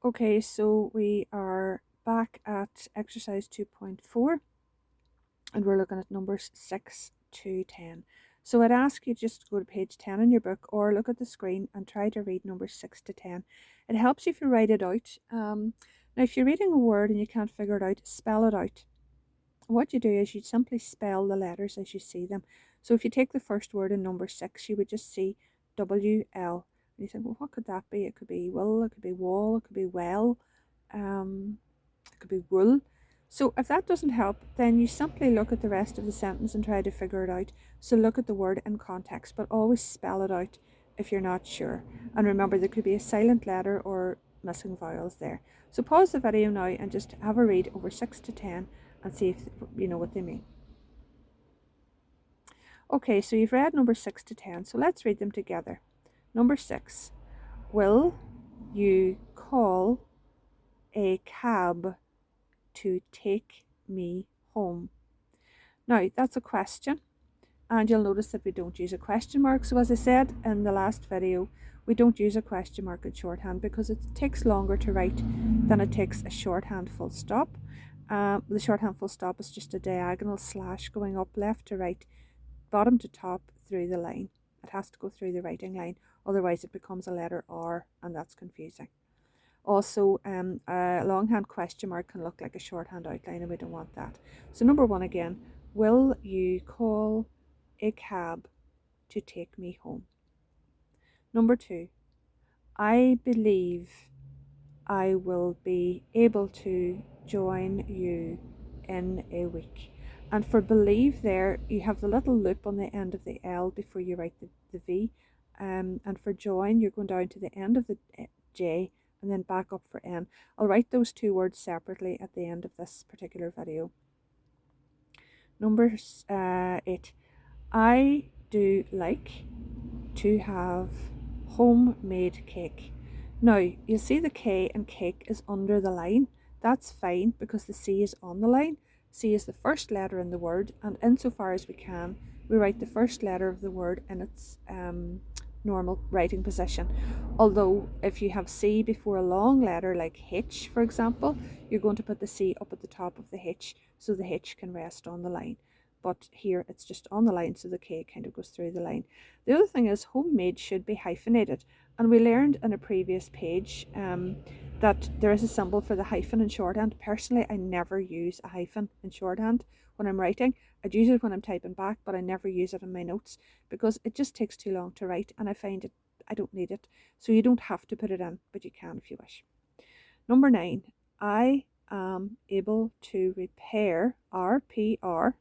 Okay, so we are back at exercise 2.4 and we're looking at numbers 6 to 10. So I'd ask you just to go to page 10 in your book or look at the screen and try to read numbers 6 to 10. It helps you if you write it out. Now, if you're reading a word and you can't figure it out, spell it out. What you do is you simply spell the letters as you see them. So if you take the first word in number 6, you would just see W-L. And you think, well, what could that be? It could be will, it could be wall, it could be well, it could be wool. So if that doesn't help, then you simply look at the rest of the sentence and try to figure it out. So look at the word in context, but always spell it out if you're not sure. And remember, there could be a silent letter or missing vowels there. So pause the video now and just have a read over 6 to 10 and see if you know what they mean. Okay, so you've read number 6 to 10, so let's read them together. Number 6, will you call a cab to take me home? Now, that's a question, and you'll notice that we don't use a question mark. So as I said in the last video, we don't use a question mark in shorthand because it takes longer to write than it takes a shorthand full stop. The shorthand full stop is just a diagonal slash going up left to right, bottom to top through the line. It has to go through the writing line, otherwise it becomes a letter R, and that's confusing. Also, a longhand question mark can look like a shorthand outline, and we don't want that. So number 1 again, will you call a cab to take me home? Number 2, I believe I will be able to join you in a week. And for believe there, you have the little loop on the end of the L before you write the V. And for join, you're going down to the end of the J and then back up for N. I'll write those two words separately at the end of this particular video. Number 8, I do like to have homemade cake. Now, you'll see the K and cake is under the line. That's fine because the C is on the line. C is the first letter in the word, and insofar as we can, we write the first letter of the word in its normal writing position. Although, if you have C before a long letter like H, for example, you're going to put the C up at the top of the H so the H can rest on the line. But here it's just on the line, so the K kind of goes through the line. The other thing is homemade should be hyphenated, and we learned in a previous page that there is a symbol for the hyphen in shorthand. Personally, I never use a hyphen in shorthand when I'm writing. I'd use it when I'm typing back, but I never use it in my notes because it just takes too long to write, and I find I don't need it. So you don't have to put it in, but you can if you wish. Number 9, I am able to repair, RPR,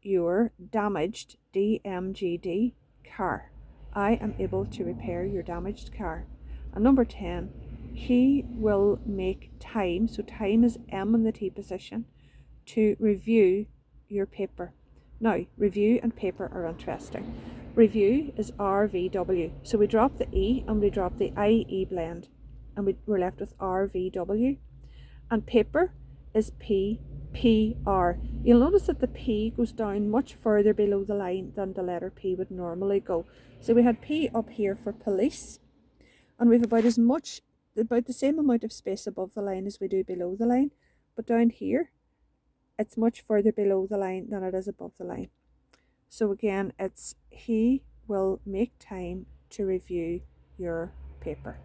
your damaged, DMGD, car. I am able to repair your damaged car. And number 10, he will make time, so time is M in the T position, to review your paper. Now, review and paper are interesting. Review is RVW, so we drop the E and we drop the IE blend, and we're left with RVW. And paper is PPR. You'll notice that the P goes down much further below the line than the letter P would normally go. So we had P up here for police, and we've about the same amount of space above the line as we do below the line, but down here it's much further below the line than it is above the line. So again, it's he will make time to review your paper.